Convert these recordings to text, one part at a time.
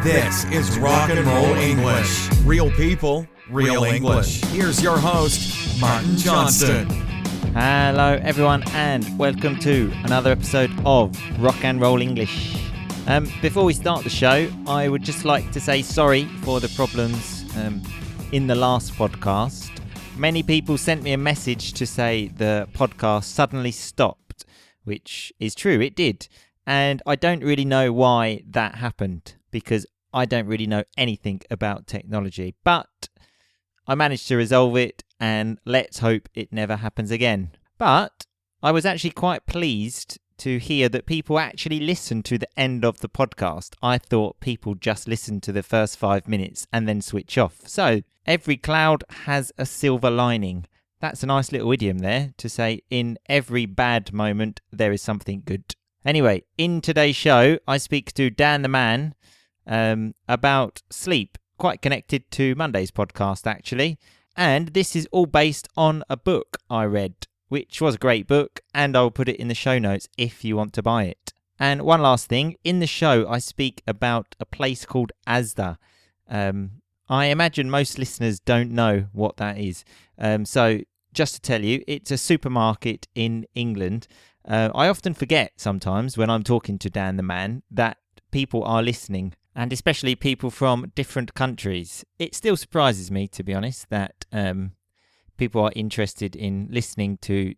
This is Rock and Roll English. Real people, real English. Here's your host, Martin Johnston. Hello everyone and welcome to another episode of Rock and Roll English. Before we start the show, I would just like to say sorry for the problems in the last podcast. Many people sent me a message to say the podcast suddenly stopped, which is true, it did. And I don't really know why that happened because I don't really know anything about technology. But I managed to resolve it and let's hope it never happens again. But I was actually quite pleased to hear that people actually listen to the end of the podcast. I thought people just listen to the first 5 minutes and then switch off. So every cloud has a silver lining. That's a nice little idiom there to say in every bad moment there is something good. Anyway, in today's show, I speak to Dan the Man about sleep, quite connected to Monday's podcast, actually. And this is all based on a book I read, which was a great book, and I'll put it in the show notes if you want to buy it. And one last thing, in the show, I speak about a place called Asda. I imagine most listeners don't know what that is. So just to tell you, it's a supermarket in England. I often forget sometimes when I'm talking to Dan the Man that people are listening, and especially people from different countries. It still surprises me, to be honest, that people are interested in listening to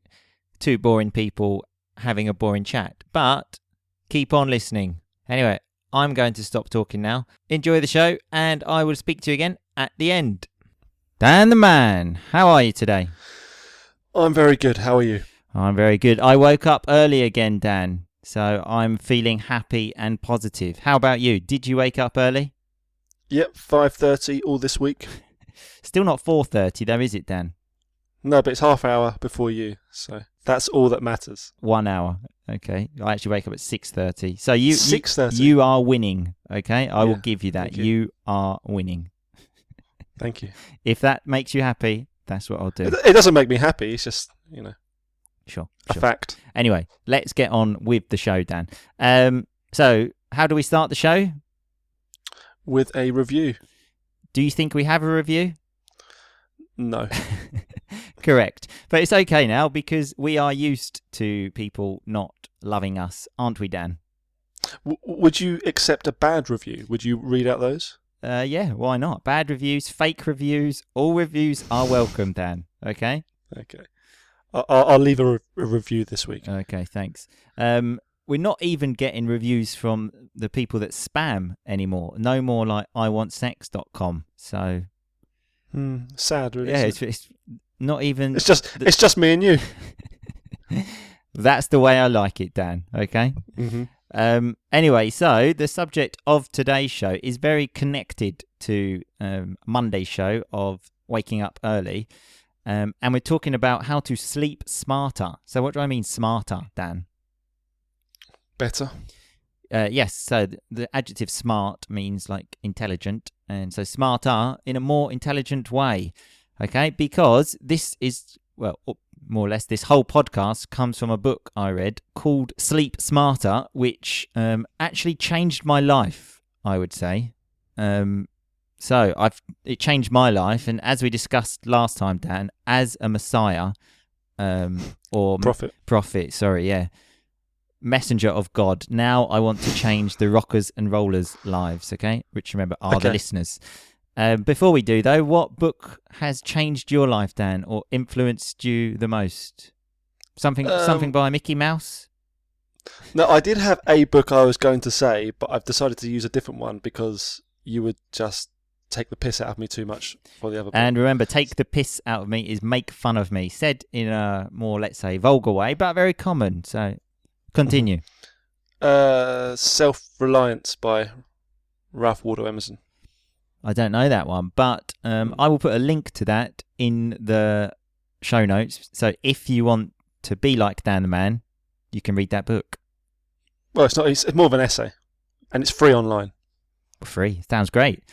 two boring people having a boring chat. But keep on listening. Anyway, I'm going to stop talking now. Enjoy the show, and I will speak to you again at the end. Dan the Man, how are you today? I'm very good. How are you? I'm very good. I woke up early again, Dan, so I'm feeling happy and positive. How about you? Did you wake up early? Yep, 5:30 all this week. Still not 4:30 though, is it, Dan? No, but it's half hour before you, so that's all that matters. 1 hour. Okay. I actually wake up at 6:30. So you 6:30. You are winning, okay? I will give you that. Thank you. You are winning. Thank you. If that makes you happy, that's what I'll do. It doesn't make me happy, it's just, Sure. a fact. Anyway, let's get on with the show, Dan. So, how do we start the show? With a review. Do you think we have a review? No. Correct. But it's okay now because we are used to people not loving us, aren't we, Dan? Would you accept a bad review? Would you read out those? Yeah, why not? Bad reviews, fake reviews, all reviews are welcome, Dan. Okay? Okay. I'll leave a review this week. Okay, thanks. We're not even getting reviews from the people that spam anymore. No more like iwantsex.com. So Sad, really. yeah, it's not even. It's just me and you. That's the way I like it, Dan. Okay. Mm-hmm. Anyway, so the subject of today's show is very connected to Monday's show of waking up early. And we're talking about how to sleep smarter. So what do I mean smarter, Dan? Better. Yes, so the adjective smart means like intelligent. And so smarter in a more intelligent way. Okay, because this is, well, more or less this whole podcast comes from a book I read called Sleep Smarter, which actually changed my life, I would say. So it changed my life, and as we discussed last time, Dan, as a messiah, or prophet, messenger of God. Now I want to change the rockers and rollers' lives. Okay, which remember are the listeners. Before we do though, what book has changed your life, Dan, or influenced you the most? Something by Mickey Mouse? No, I did have a book I was going to say, but I've decided to use a different one because you would just take the piss out of me too much for the other book. And remember, take the piss out of me is make fun of me, said in a more, let's say, vulgar way, but very common. So continue. Self-Reliance by Ralph Waldo Emerson. I don't know that one, but I will put a link to that in the show notes. So if you want to be like Dan the Man, you can read that book. Well, it's not. It's more of an essay, and it's free online. Free. Sounds great.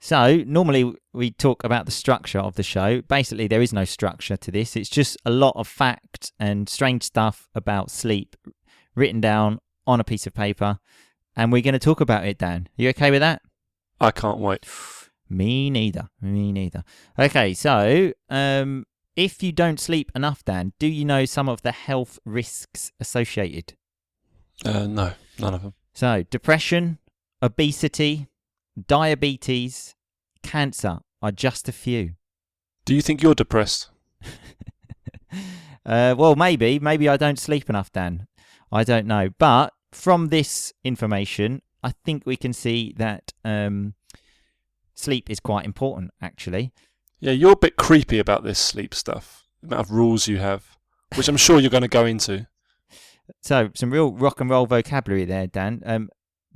So normally we talk about the structure of the show. Basically, there is no structure to this. It's just a lot of fact and strange stuff about sleep written down on a piece of paper. and we're going to talk about it, Dan. You okay with that? I can't wait. Me neither. Okay, so if you don't sleep enough, Dan, do you know some of the health risks associated? No, none of them. So, depression, obesity, diabetes, cancer are just a few. Do you think you're depressed? Well, maybe I don't sleep enough, Dan. I don't know. But from this information, I think we can see that sleep is quite important, actually. Yeah, you're a bit creepy about this sleep stuff. The amount of rules you have, which I'm sure you're going to go into. So, some real rock and roll vocabulary there, Dan.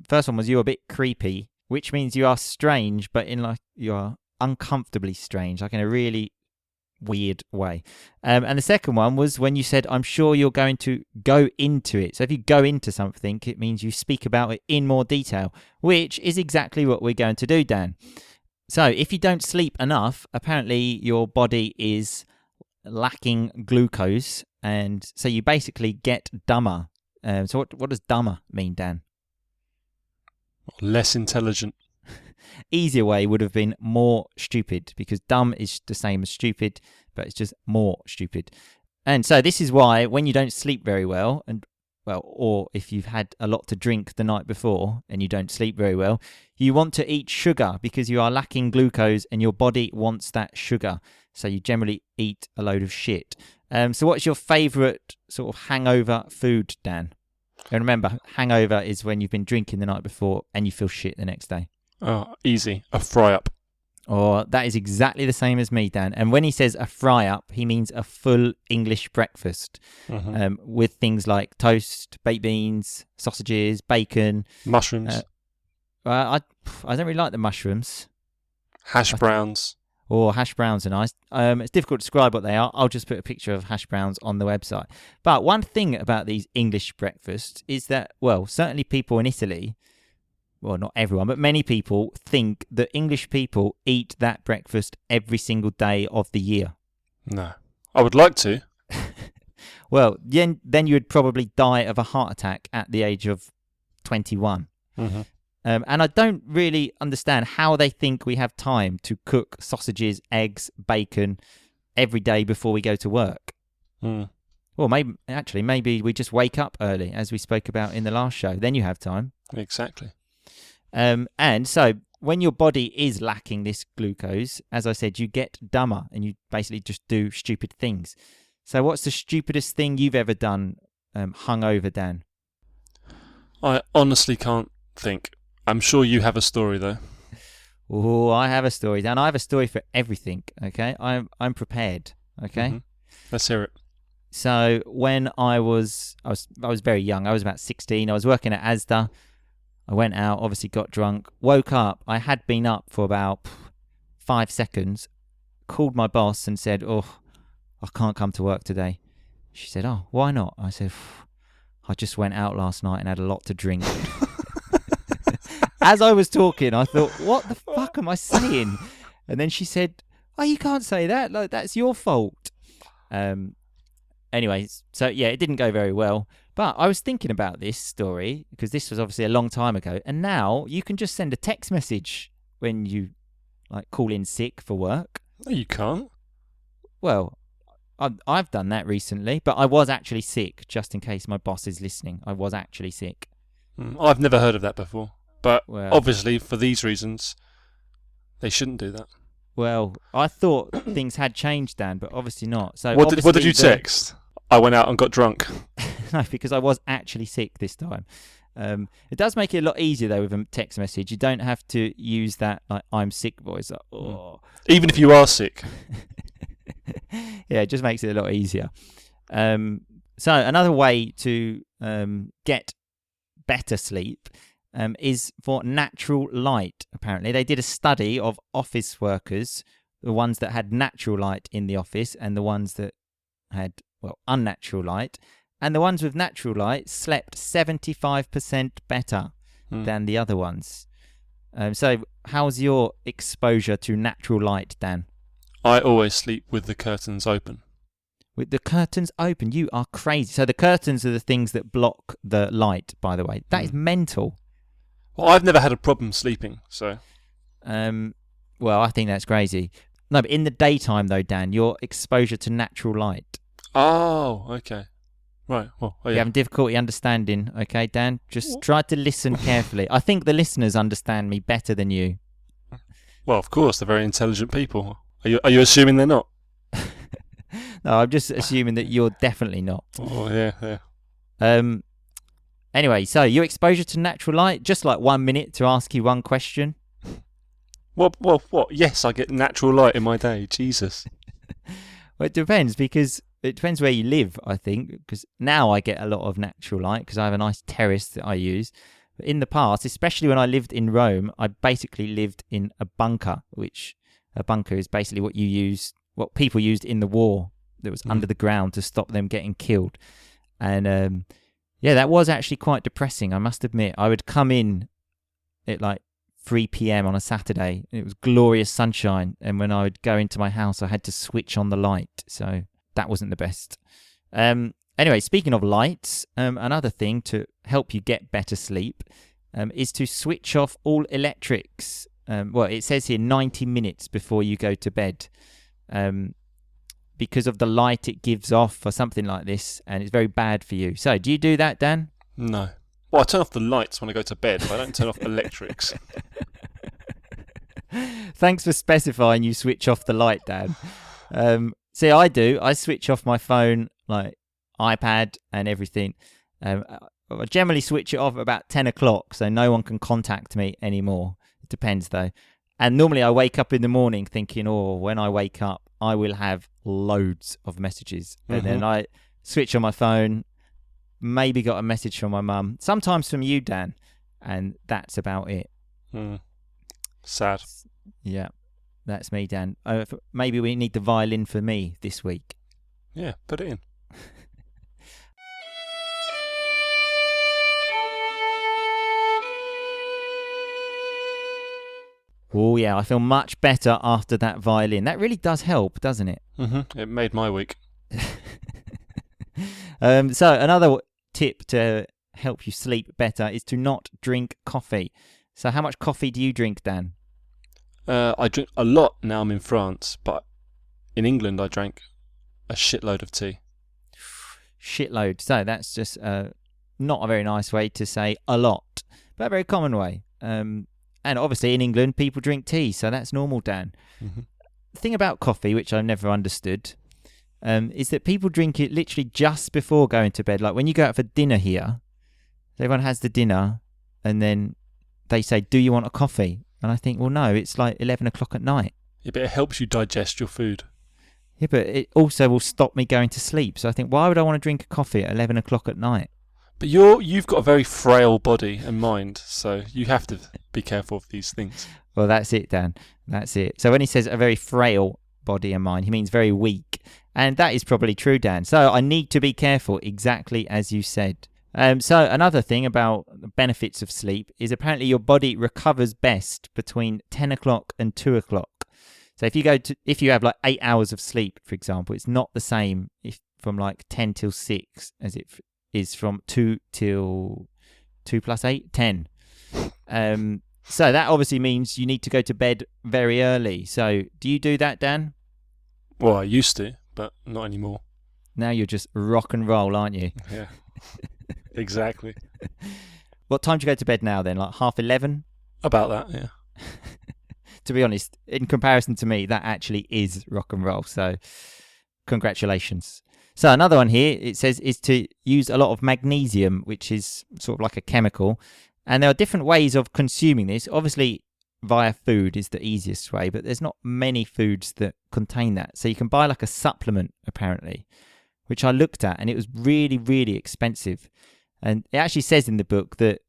First one was you're a bit creepy, which means you are strange, but in like you are uncomfortably strange, like in a really weird way. And the second one was when you said, I'm sure you're going to go into it. So if you go into something, it means you speak about it in more detail, which is exactly what we're going to do, Dan. So if you don't sleep enough, apparently your body is lacking glucose, and so you basically get dumber. So what does dumber mean, Dan? Less intelligent. Easier way would have been more stupid, because dumb is the same as stupid, but it's just more stupid. And so this is why when you don't sleep very well, or if you've had a lot to drink the night before and you don't sleep very well, you want to eat sugar because you are lacking glucose and your body wants that sugar. So you generally eat a load of shit. So what's your favourite sort of hangover food, Dan? And remember, hangover is when you've been drinking the night before and you feel shit the next day. Oh, easy. A fry-up. Or that is exactly the same as me, Dan. And when he says a fry-up, he means a full English breakfast with things like toast, baked beans, sausages, bacon. Mushrooms. I don't really like the mushrooms. Hash browns. Or hash browns are nice. It's difficult to describe what they are. I'll just put a picture of hash browns on the website. But one thing about these English breakfasts is that, well, certainly people in Italy, well, not everyone, but many people think that English people eat that breakfast every single day of the year. No. I would like to. Well, then you would probably die of a heart attack at the age of 21. Mm-hmm. And I don't really understand how they think we have time to cook sausages, eggs, bacon every day before we go to work. Mm. Well, maybe we just wake up early, as we spoke about in the last show. Then you have time. Exactly. And so when your body is lacking this glucose, as I said, you get dumber and you basically just do stupid things. So what's the stupidest thing you've ever done hungover, Dan? I honestly can't think. I'm sure you have a story, though. Oh, I have a story, Dan. I have a story for everything, okay? I'm prepared, okay? Mm-hmm. Let's hear it. So when I was very young. I was about 16. I was working at Asda. I went out, obviously got drunk, woke up. I had been up for about 5 seconds, called my boss and said, oh, I can't come to work today. She said, oh, why not? I said, I just went out last night and had a lot to drink. As I was talking, I thought, what the fuck am I saying? And then she said, oh, you can't say that. Like, that's your fault. Anyway, so yeah, it didn't go very well. But I was thinking about this story because this was obviously a long time ago. And now you can just send a text message when you call in sick for work. No, you can't. Well, I've done that recently, but I was actually sick, just in case my boss is listening. I was actually sick. I've never heard of that before. But well, obviously, for these reasons, they shouldn't do that. Well, I thought things had changed, Dan, but obviously not. So what did you text? I went out and got drunk. No, because I was actually sick this time. It does make it a lot easier, though, with a text message. You don't have to use that I'm sick voice. Like, oh. Even if you are sick. Yeah, it just makes it a lot easier. So another way to get better sleep is for natural light, apparently. They did a study of office workers, the ones that had natural light in the office and the ones that had, unnatural light. And the ones with natural light slept 75% better than the other ones. So how's your exposure to natural light, Dan? I always sleep with the curtains open. With the curtains open? You are crazy. So the curtains are the things that block the light, by the way. That is mental. Well, I've never had a problem sleeping, so... Well, I think that's crazy. No, but in the daytime, though, Dan, your exposure to natural light. Oh, okay. Right, well, You're having difficulty understanding, okay, Dan? Just try to listen carefully. I think the listeners understand me better than you. Well, of course, they're very intelligent people. Are you assuming they're not? No, I'm just assuming that you're definitely not. Oh, yeah. Anyway, so your exposure to natural light, just like 1 minute to ask you one question. What? Yes, I get natural light in my day. Jesus. Well, it depends, because it depends where you live, I think, because now I get a lot of natural light because I have a nice terrace that I use. But in the past, especially when I lived in Rome, I basically lived in a bunker, which a bunker is basically what people used in the war that was under the ground to stop them getting killed. And yeah, that was actually quite depressing, I must admit. I would come in at like 3 p.m. on a Saturday, and it was glorious sunshine, and when I would go into my house, I had to switch on the light, so that wasn't the best. Anyway, speaking of lights, another thing to help you get better sleep is to switch off all electrics. Well, it says here 90 minutes before you go to bed, because of the light it gives off or something like this, and it's very bad for you. So, do you do that, Dan? No. Well, I turn off the lights when I go to bed, but I don't turn off electrics. Thanks for specifying you switch off the light, Dan. See, I do. I switch off my phone, like iPad and everything. I generally switch it off at about 10 o'clock, so no one can contact me anymore. It depends, though. And normally I wake up in the morning thinking, when I wake up, I will have loads of messages. And then I switch on my phone, maybe got a message from my mum, sometimes from you, Dan, and that's about it. Sad. Yeah, that's me, Dan. Maybe we need the violin for me this week. Yeah, put it in. Oh, yeah, I feel much better after that violin. That really does help, doesn't it? It made my week. So another tip to help you sleep better is to not drink coffee. So how much coffee do you drink, Dan? I drink a lot now I'm in France, but in England I drank a shitload of tea. Shitload. So that's just not a very nice way to say a lot, but a very common way. And obviously in England, people drink tea, so that's normal, Dan. The thing about coffee, which I never understood, is that people drink it literally just before going to bed. Like when you go out for dinner here, everyone has the dinner, and then they say, do you want a coffee? And I think, well, no, it's like 11 o'clock at night. Yeah, but it helps you digest your food. Yeah, but it also will stop me going to sleep. So I think, why would I want to drink a coffee at 11 o'clock at night? But you've got a very frail body and mind, so you have to be careful of these things. Well, that's it, Dan. That's it. So when he says a very frail body and mind, he means very weak. And that is probably true, Dan. So I need to be careful, exactly as you said. So another thing about the benefits of sleep is apparently your body recovers best between 10 o'clock and 2 o'clock. So if you have like 8 hours of sleep, for example, it's not the same from like 10 till 6 as it is from 2 till 2 plus 8, 10. So that obviously means you need to go to bed very early. So do you do that, Dan? Well, I used to, but not anymore. Now you're just rock and roll, aren't you? Yeah, exactly. What time do you go to bed now then? Like 11:30? About that, yeah. To be honest, in comparison to me, that actually is rock and roll. So congratulations. So another one here, it says, is to use a lot of magnesium, which is sort of like a chemical. And there are different ways of consuming this. Obviously, via food is the easiest way, but there's not many foods that contain that. So you can buy like a supplement, apparently, which I looked at, and it was really, really expensive. And it actually says in the book that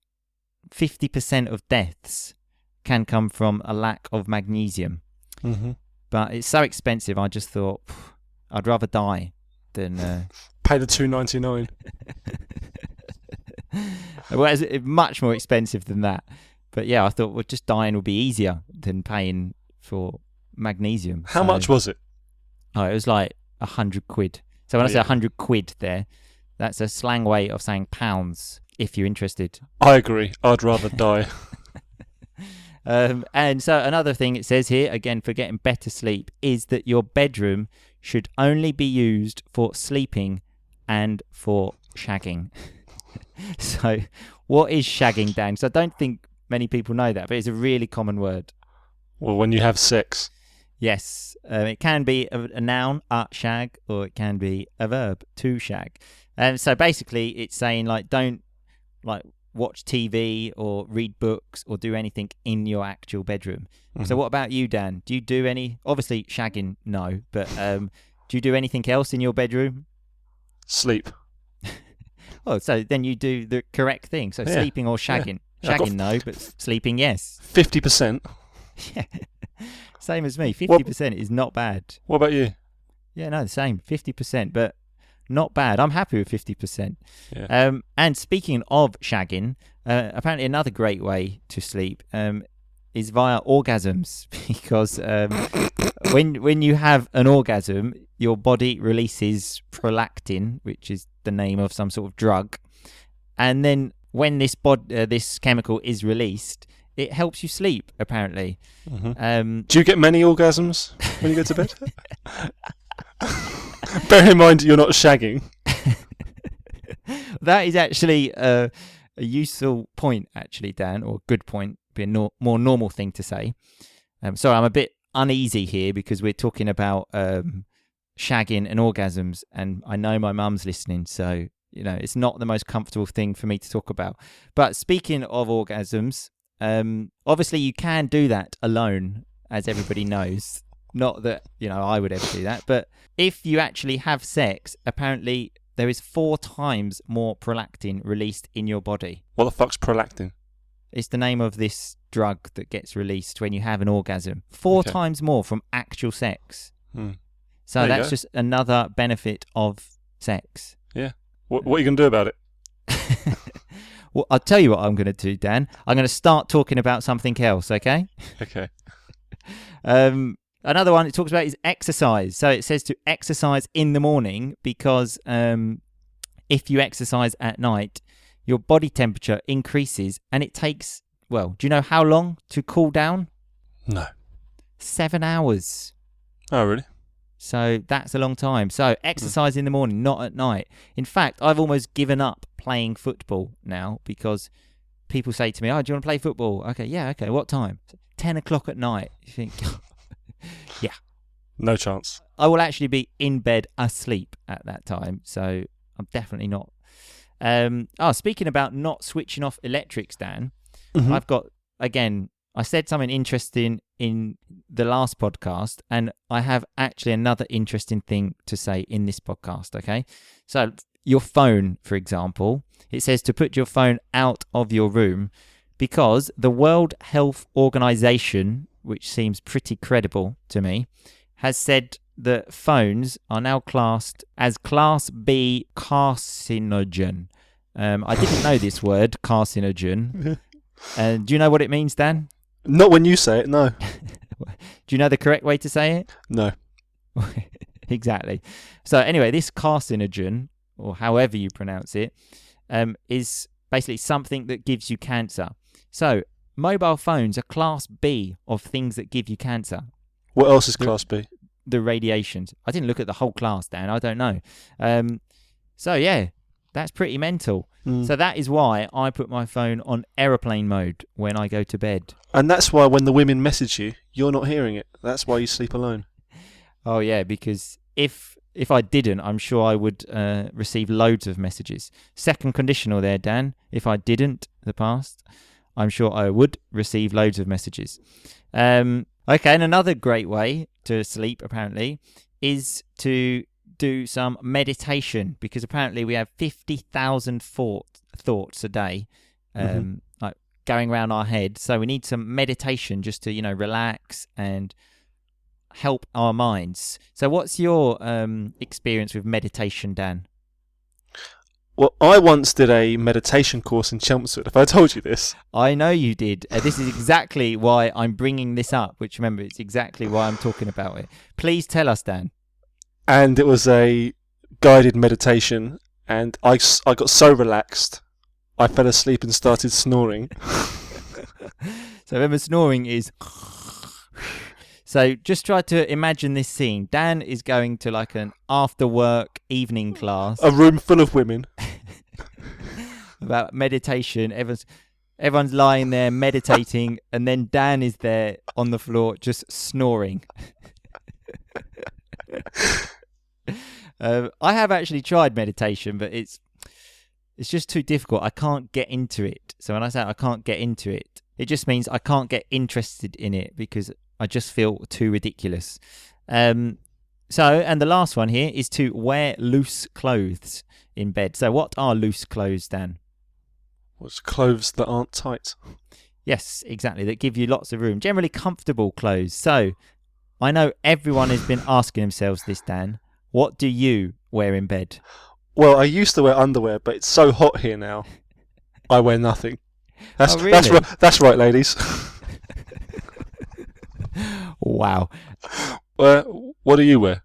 50% of deaths can come from a lack of magnesium. But it's so expensive, I just thought, I'd rather die than... Pay the $2.99. Well, it's much more expensive than that. But yeah, I thought, well, just dying would be easier than paying for magnesium. How much was it? Oh, it was like 100 quid. So when I say 100 quid there, that's a slang way of saying pounds. if you're interested. I agree. I'd rather die. And so another thing it says here, again, for getting better sleep, is that your bedroom should only be used for sleeping and for shagging. So what is shagging, Dan? So I don't think many people know that, but it's a really common word. Well, when you have sex. Yes, it can be a noun, shag, or it can be a verb, to shag. And so basically it's saying, like, don't like watch TV or read books or do anything in your actual bedroom. Mm-hmm. So what about you, Dan? Do you do any, obviously shagging, no, but do you do anything else in your bedroom? Sleep. Oh, so then you do the correct thing. So sleeping or shagging. Yeah. Shagging, no, but sleeping, yes. 50%. Yeah. Same as me. 50% is not bad. What about you? Yeah, no, the same. 50%, but not bad. I'm happy with 50%. Yeah. And speaking of shagging, apparently another great way to sleep is via orgasms, because when you have an orgasm, your body releases prolactin, which is the name of some sort of drug, and then when this chemical is released, it helps you sleep, apparently. Mm-hmm. Do you get many orgasms when you go to bed? Bear in mind you're not shagging. That is actually a useful point, actually, Dan, or good point, be a more normal thing to say. Sorry, I'm a bit uneasy here because we're talking about shagging and orgasms, and I know my mum's listening, so it's not the most comfortable thing for me to talk about. But speaking of orgasms, obviously you can do that alone, as everybody knows. Not that I would ever do that, but if you actually have sex, apparently there is 4 times more prolactin released in your body. What the fuck's prolactin? It's the name of this drug that gets released when you have an orgasm. 4 times more from actual sex. So that's just another benefit of sex. Yeah. What are you going to do about it? Well, I'll tell you what I'm going to do, Dan. I'm going to start talking about something else, okay? Okay. Another one it talks about is exercise. So it says to exercise in the morning because if you exercise at night, your body temperature increases and it takes, do you know how long to cool down? No. 7 hours. Oh, really? So that's a long time. So exercise in the morning, not at night. In fact, I've almost given up playing football now because people say to me, do you want to play football? Okay, yeah, okay. What time? 10 o'clock at night. You think, yeah. No chance. I will actually be in bed asleep at that time. So I'm definitely not. Speaking about not switching off electrics, Dan, I've got, again, I said something interesting in the last podcast, and I have actually another interesting thing to say in this podcast, okay? So your phone, for example, it says to put your phone out of your room because the World Health Organization, which seems pretty credible to me, has said that phones are now classed as Class B carcinogen. I didn't know this word, carcinogen. Do you know what it means, Dan? Not when you say it, no. Do you know the correct way to say it? No. Exactly. So anyway, this carcinogen, or however you pronounce it, is basically something that gives you cancer. So mobile phones are Class B of things that give you cancer. What else is Class B? The radiations. I didn't look at the whole class, Dan. I don't know. So yeah, that's pretty mental. So that is why I put my phone on aeroplane mode when I go to bed. And that's why when the women message you, you're not hearing it. That's why you sleep alone. Oh yeah, because if I didn't, I'm sure I would receive loads of messages. Second conditional there, Dan. If I didn't, the past, I'm sure I would receive loads of messages. Okay, and another great way to sleep, apparently, is to do some meditation, because apparently we have 50,000 thoughts a day like going around our head. So we need some meditation just to, relax and help our minds. So what's your experience with meditation, Dan? Well, I once did a meditation course in Chelmsford. Have I told you this? I know you did. This is exactly why I'm bringing this up, which, remember, it's exactly why I'm talking about it. Please tell us, Dan. And it was a guided meditation, and I got so relaxed, I fell asleep and started snoring. So remember, snoring is... So just try to imagine this scene. Dan is going to like an after-work evening class. A room full of women. About meditation. Everyone's lying there meditating, and then Dan is there on the floor just snoring. I have actually tried meditation, but it's just too difficult. I can't get into it. So when I say I can't get into it, it just means I can't get interested in it because I just feel too ridiculous. And the last one here is to wear loose clothes in bed. So what are loose clothes, Dan? What's clothes that aren't tight? Yes, exactly. That give you lots of room. Generally comfortable clothes. So I know everyone has been asking themselves this, Dan. What do you wear in bed? Well, I used to wear underwear, but it's so hot here now. I wear nothing. That's really? That's right, ladies. Wow. What do you wear?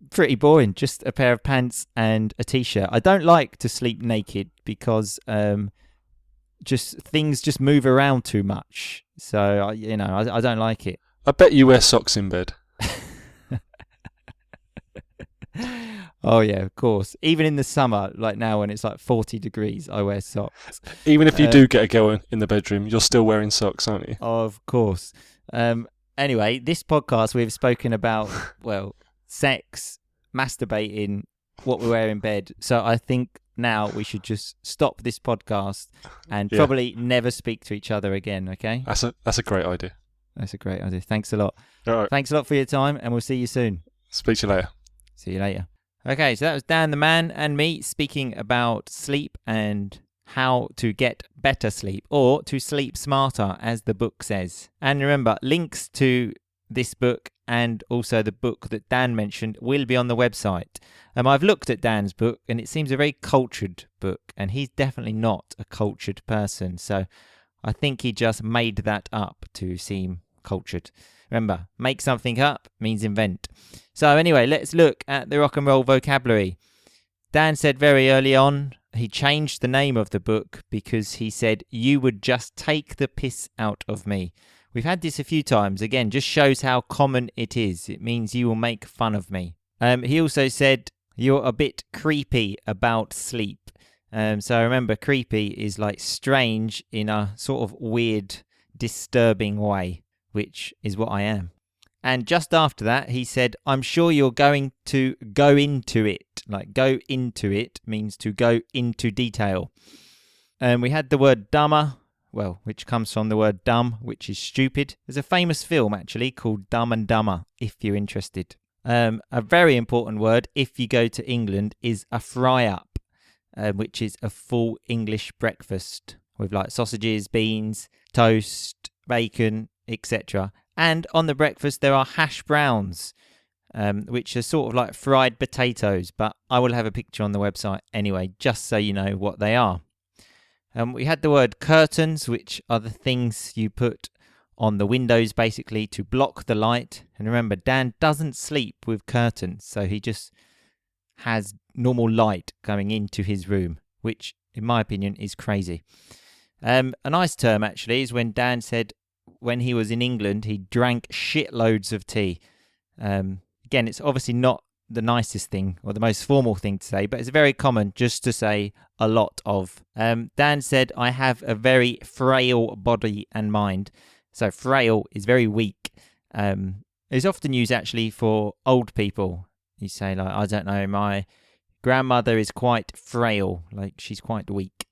Pretty boring. Just a pair of pants and a t-shirt. I don't like to sleep naked because things just move around too much. So I don't like it. I bet you wear socks in bed. Oh yeah, of course. Even in the summer, like now when it's like 40 degrees, I wear socks. Even if you do get a girl in the bedroom, you're still wearing socks, aren't you? Of course. Anyway, this podcast we've spoken about, well, sex, masturbating, what we wear in bed. So I think now we should just stop this podcast and probably never speak to each other again, okay? That's a great idea. That's a great idea. Thanks a lot. All right. Thanks a lot for your time, and we'll see you soon. Speak to you later. See you later. Okay, so that was Dan the Man and me speaking about sleep and how to get better sleep, or to sleep smarter, as the book says. And remember, links to this book and also the book that Dan mentioned will be on the website. I've looked at Dan's book, and it seems a very cultured book, and he's definitely not a cultured person. So I think he just made that up to seem cultured. Remember, make something up means invent. So anyway, let's look at the rock and roll vocabulary. Dan said very early on, he changed the name of the book because he said, "You would just take the piss out of me." We've had this a few times. Again, just shows how common it is. It means you will make fun of me. He also said, "You're a bit creepy about sleep." So remember, creepy is like strange in a sort of weird, disturbing way, which is what I am. And just after that, he said, "I'm sure you're going to go into it." Like, go into it means to go into detail. We had the word dumber, well, which comes from the word dumb, which is stupid. There's a famous film, actually, called Dumb and Dumber, if you're interested. A very important word, if you go to England, is a fry-up, which is a full English breakfast with like sausages, beans, toast, bacon, etc. And on the breakfast, there are hash browns, which are sort of like fried potatoes, but I will have a picture on the website anyway, just so you know what they are. We had the word curtains, which are the things you put on the windows, basically, to block the light. And remember, Dan doesn't sleep with curtains, so he just has normal light coming into his room, which, in my opinion, is crazy. A nice term, actually, is when Dan said when he was in England, he drank shitloads of tea. Again, it's obviously not the nicest thing or the most formal thing to say, but it's very common just to say a lot of. Dan said, "I have a very frail body and mind." So frail is very weak. It's often used actually for old people. You say, like, I don't know, my grandmother is quite frail, like she's quite weak.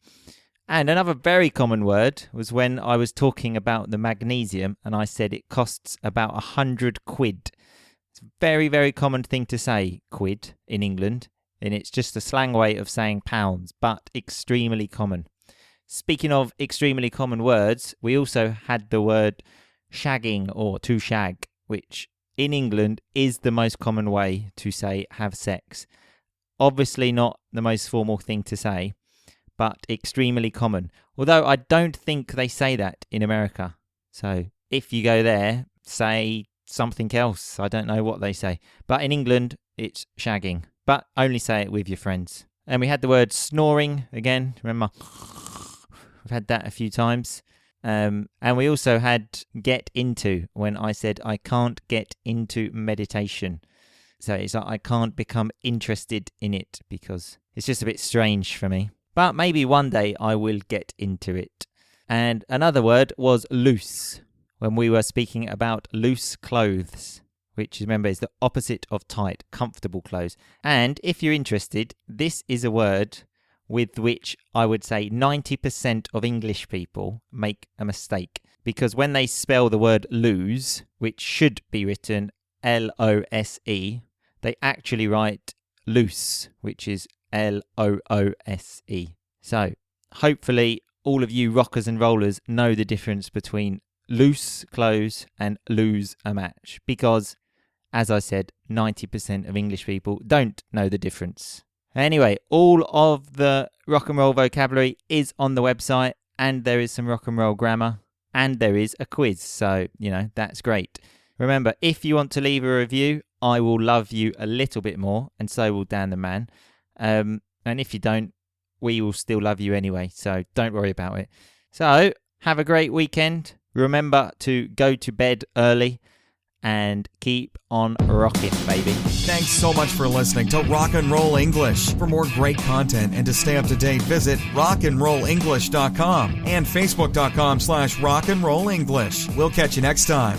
And another very common word was when I was talking about the magnesium and I said it costs about 100 quid. It's a very, very common thing to say, quid, in England. And it's just a slang way of saying pounds, but extremely common. Speaking of extremely common words, we also had the word shagging or to shag, which in England is the most common way to say have sex. Obviously not the most formal thing to say, but extremely common. Although I don't think they say that in America. So if you go there, say something else. I don't know what they say. But in England, it's shagging. But only say it with your friends. And we had the word snoring again. Remember, I've had that a few times. And we also had get into, when I said I can't get into meditation. So it's like I can't become interested in it because it's just a bit strange for me. But maybe one day I will get into it. And another word was loose, when we were speaking about loose clothes, which, remember, is the opposite of tight, comfortable clothes. And if you're interested, this is a word with which I would say 90% of English people make a mistake. Because when they spell the word lose, which should be written L-O-S-E, they actually write loose, which is L-O-O-S-E. So, hopefully, all of you rockers and rollers know the difference between loose clothes and lose a match. Because, as I said, 90% of English people don't know the difference. Anyway, all of the rock and roll vocabulary is on the website, and there is some rock and roll grammar, and there is a quiz. So, that's great. Remember, if you want to leave a review, I will love you a little bit more, and so will Dan the Man. And if you don't, we will still love you anyway, so don't worry about it. So, have a great weekend. Remember to go to bed early and keep on rocking, baby. Thanks so much for listening to Rock and Roll English. For more great content and to stay up to date, visit rockandrollenglish.com and facebook.com/rockandrollenglish. We'll catch you next time.